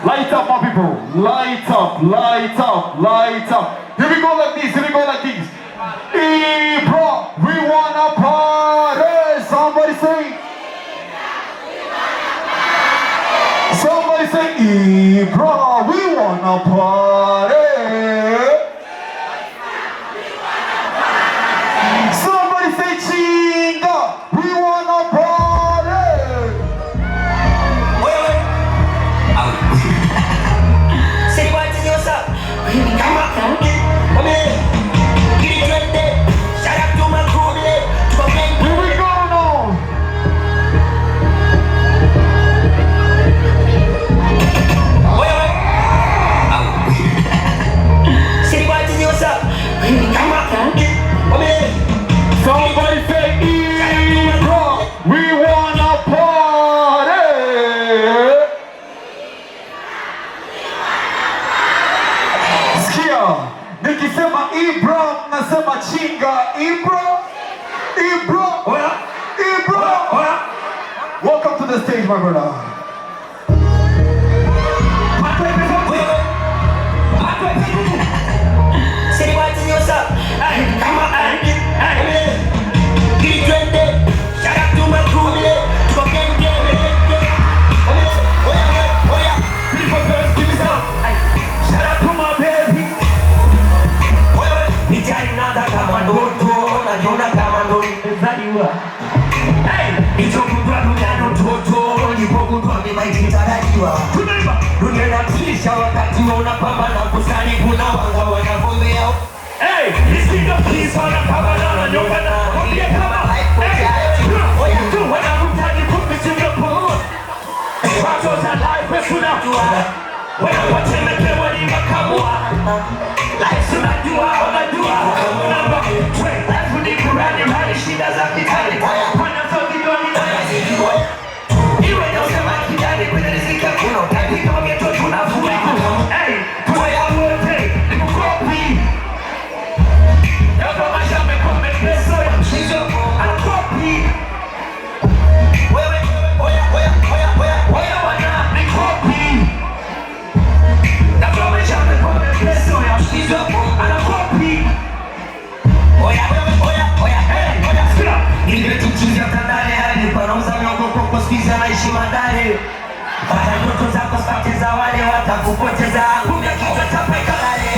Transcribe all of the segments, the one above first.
Light up, my people. Light up, light up, light up. Here we go like this, here we go like this. Bro, we wanna party. Somebody say. Somebody say, bro, we wanna party. Somebody say, chinga, we wanna party. Wait. Say what is yours up? Come on. Come here. Get it right there. Shout out to my crew there. Here we go now. Say what is yours up? Come on. Come here. Somebody say, bro, we wanna party. Sikia, nikisema Ibra, nasema chinga. Ibra. Welcome to the stage, my brother. Say what is yours up? Come on. Get it right there. Shout out to my crew there. People girls, give me some. Shout out to my baby. Nitainada kama ndoto, najiona kama ndo nimezaliwa. Nitokutwa duniani mtoto, nilipokutwa mimba ikitarajiwa. Dunia inatisha wakati unapambana kusali, kuna wanga wanagombea. Nisikia please wanapambana na nyonga na kwambia kama oya tu wanakutaji kupitia poa. Watu za life tunajua. Wanapotemekewa ni makamua. Life tunajua, unajua. Namba life ni kurani hali shida za kitani. Wanazojidoni na yazijua. Iwe na usema kijani kwenye riziki kuna utaki kama geto tunafua. Tuya wote ni kukopi. Yako maisha mekome peso ya mshizo anakopi. Wewe, Oya wana ni kopi. Yako maisha mekome peso ya mshizo anakopi. Nimetukiza tandale hadi panauza miogo kwa spiza na ishi madare. Pata ndoto zako spati za wale watakupoteza. Kumbe kichwa chapa ikalale.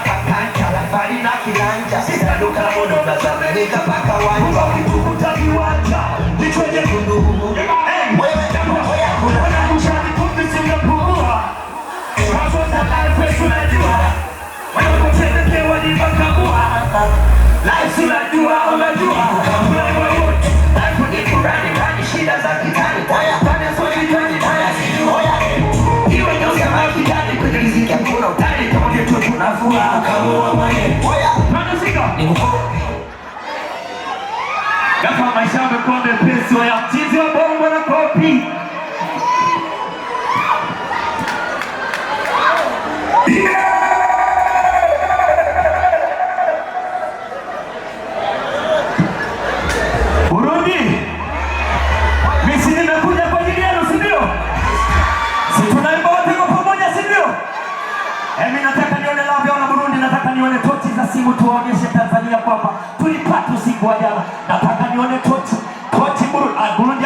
Pakanja la fari na kilanja. Sisa duka mono na zamenika paka wanja. Munga ukitukuta viwanja nichweje kundumu. Oya kuna wanakushani kumbi Singapura. Watu za life tunajua. Wanapotemekewa ni makamua. Life unajua. Life ni kurani kani shida za kitani. Tanya soji tani tanya siju. Iwe nyonga makijani kwenye riziki hakuna utani. Kama geto tunafua kamua manye. Ni kukopi. Kama maisha yamekuwa mepesi ya mtizi wa bongo na kopi. Burundi, misi nimekuja kwa ajili yenu, si ndio? Si tunaimba wote kwa pamoja, si ndio? Mimi nataka nione love ya wana Burundi, nataka nione tochi za simu tuwaonyeshe Tanzania kwamba tulipata usiku wa jana. Nataka nione tochi Burundi. Burundi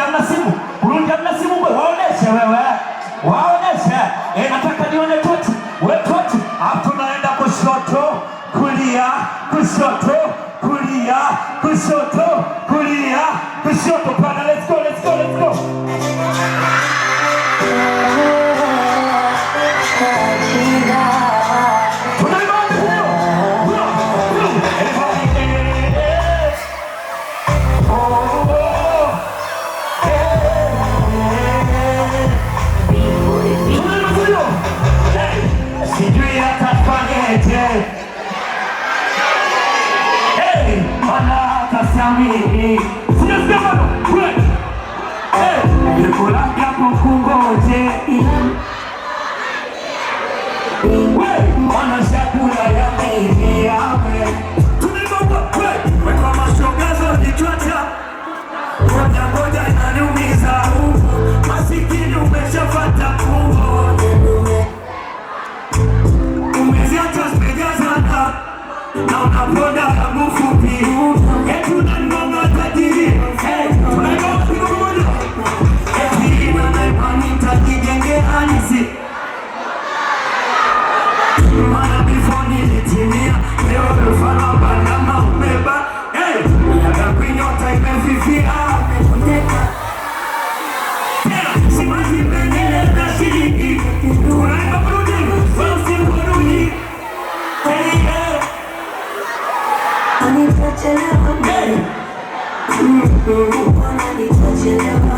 hamna simu. Waoneshe wewe. Nataka nione tochi. Wewe tochi. Hapo tunaenda kushoto, kulia, kushoto, kulia, kushoto, kulia, kushoto. Pana, let's go.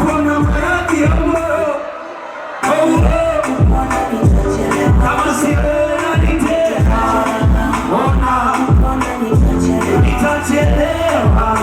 Kuna maradhi ya moyo, kama si wewe naniteka, ona nitachelewa.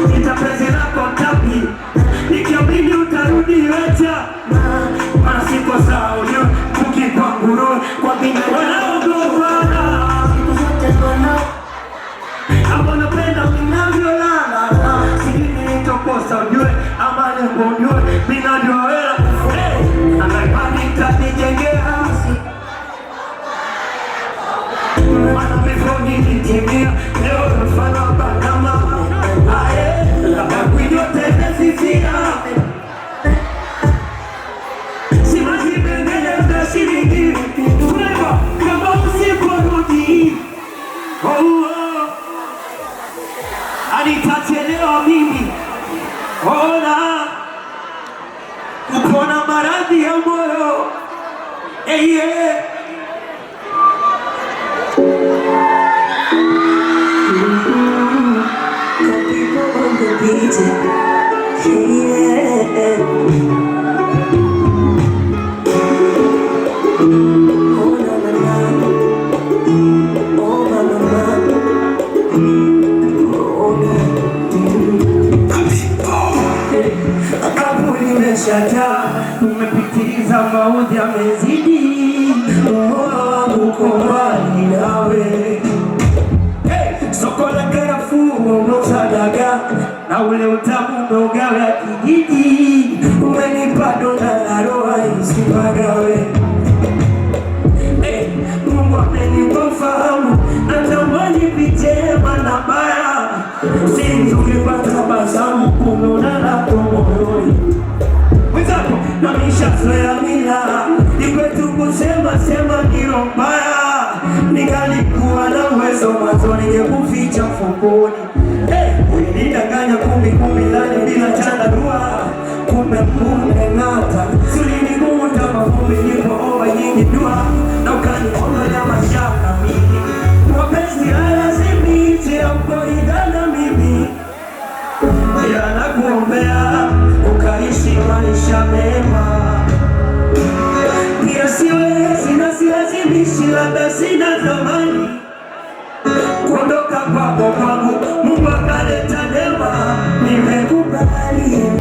Nitapezi lako tapi, nikiamini utarudi wecha. Mana siko sawa ujue, ukipanguru kwa bina wanaogowana. Ama napenda unavyolala, sijui nilitokosa ujue, ama lengo ujue, minajua wela. Anaipandika nijengea mana mifoni nitimia, leo nafana bagama. Nitachelewa mimi, ona kupona maradhi ya moyo. Umepitiliza maudhi yamezidi, uko mbali nawe. Soko la karafuu umeuza dagaa, na ule utamu umeugawa kijiji. Umenipa donda la roho isipagawe. Mungu amenipa ufahamu, natamani pitema na baya. Sinzi ukipata basamu kumuna lako moyoni. Wenzako na mishazoea mila, nikwetu kusema sema nilo mbaya. Ningalikuwa na uwezo mwanzo ningekuficha mfukoni. Ulinidanganya kumi lani bila chandarua, kumbe ngata. Ulinikuta mavumbi nilipoomba nyingi dua, na ukaniondolea mashaka mimi. Mapenzi hayazimi hamkuidhana mimi, nakuombea ukaishi maisha mema. Pia siwezi na silazimishi, labda sina zamani kuondoka kwako kwangu. Mungu akaleta neema, nimekubali.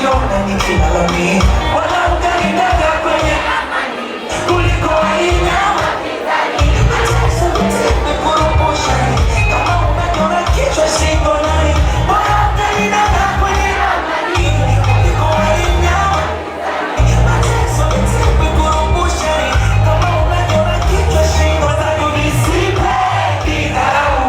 ukiona nikilalamika wala utanitaka kwenye kuliko walinyama mateso nikurupusha kama umejona kichwa shingo nani wala utanitaka kwenye kuliko walinyama mateso nikurupusha kama umejona kichwa shingo zako visipe kidharau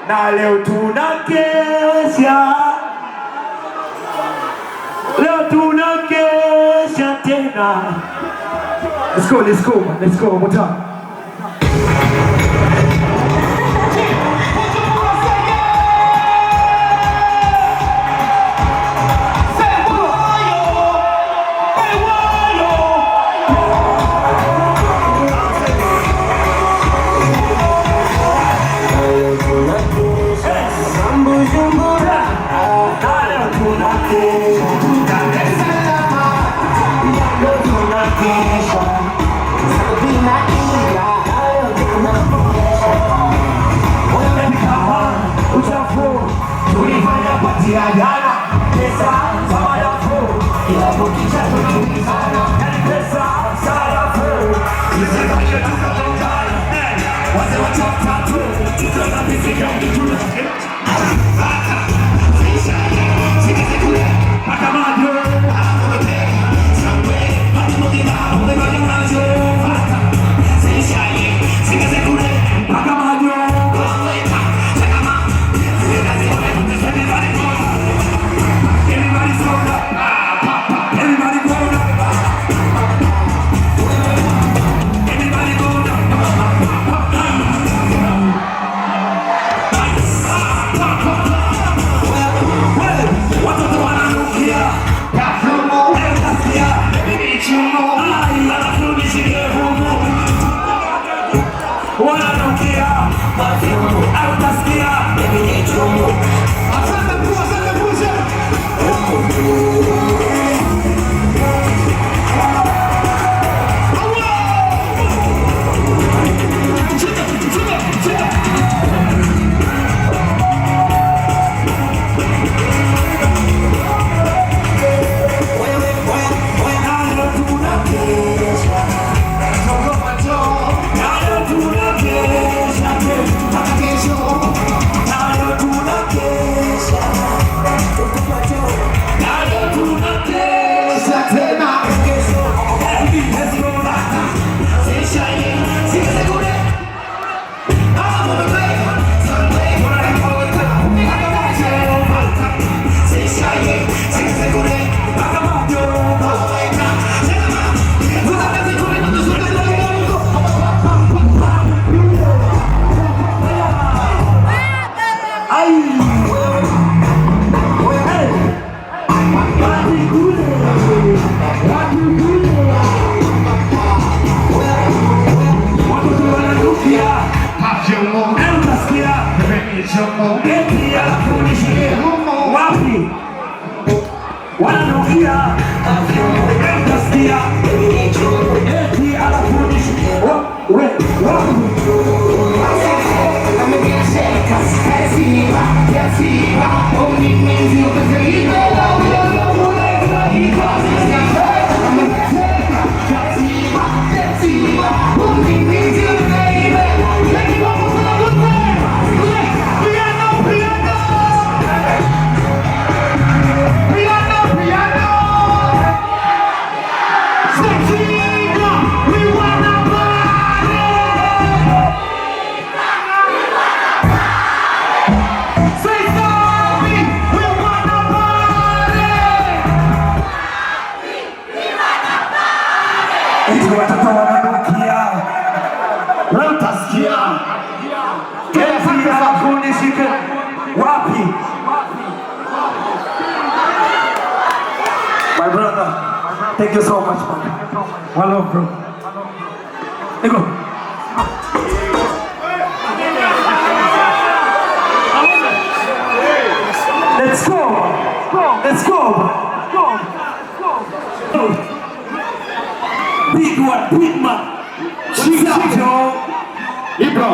Na leo tunakesha, leo tunakesha tena. Let's go, let's go, let's go, one more time. eti alafu nishike wapi wananukia nasikia eti alafu nishike wapi watoto wananukia leo utasikia eti alafu nishike wapi my brother thank you so much man one love bro go let's go big one, big man. What's up, Joe? Ibra.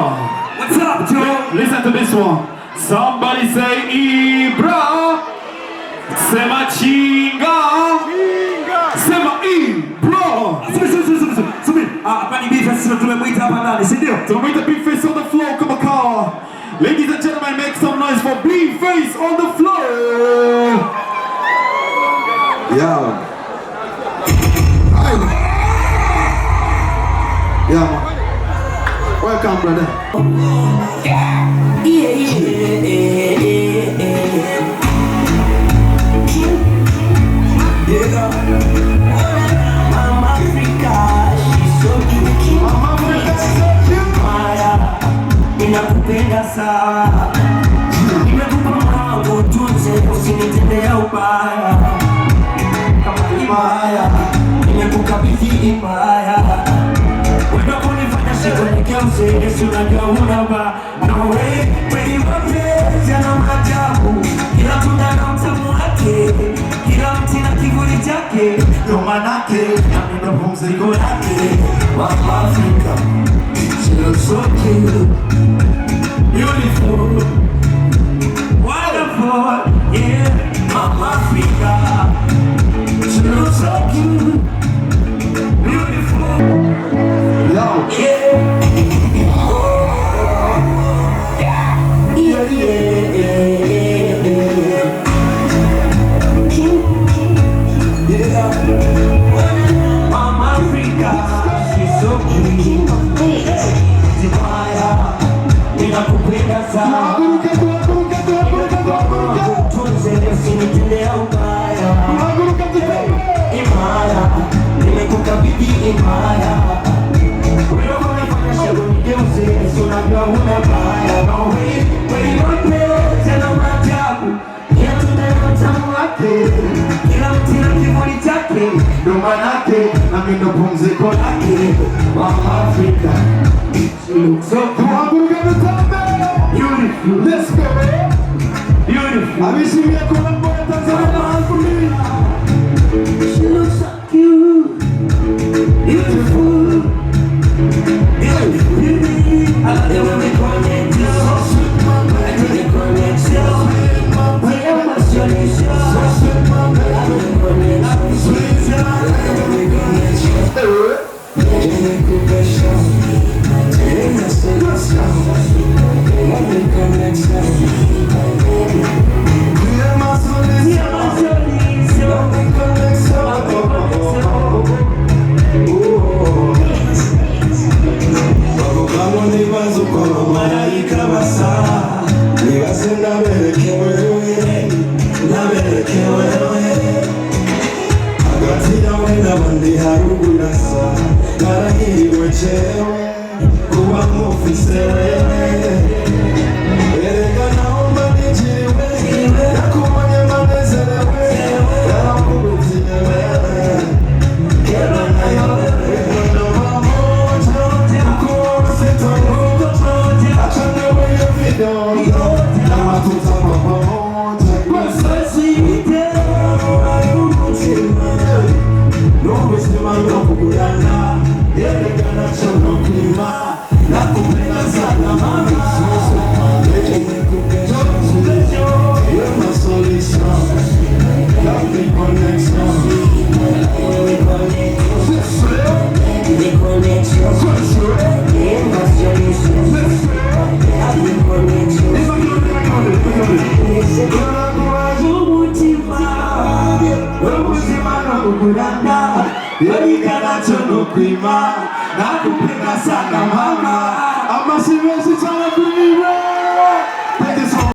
What's up, Joe? Listen to this one. Somebody say Ibra. Sema chinga. Sema Ibra. Subiri. Hapa ni B-Face tumemwita hapa ndani, si ndio? Tumemwita B-Face on the floor kama kawa. Ladies and gentlemen, make some noise for B-Face on the floor. Yo. Yeah, welcome, brother. Mama Africa, she's so cute. Mama Africa, she's so cute. Ninakupenda sana. Nimekupa mwangu tunze, usinitendea ubaya. Kama imaya, nimekukabidhi imaya. Unaponifanya sikonekeuze, Yesu najua unaba. No way, when you mapenzi yana maajabu. Kila tunda na utamu wake, kila mti na kivuli chake. Ndo manake, nami ndo pumziko lake. Mama Africa, she looks so cute, beautiful, wonderful, yeah. Mama Africa, she looks so cute, beautiful. Yo. Mama Africa, she's so cute. Zibaya, ninakupenda sana. Tunze usinitendea ubaya. Imaya, nimekukabidhi imaya. Wewe unafanya shauri geuze, Yesu najua una baya. No way, wewe mapenzi yana maajabu. Kila tunda na utamu wake, kila mti na kivuli chake. Ndo manake, nami ndo pumziko lake. Mama Africa, she looks so cute. Beautiful. Let's go, man. Beautiful. Abishimia kuna mbona Tanzania for me. She looks so cute. Beautiful. Beautiful. I love the way we connect. I think we connect. We are emotionally Yo. Nakupenda sana mama, ama siwezi sana kuiwe.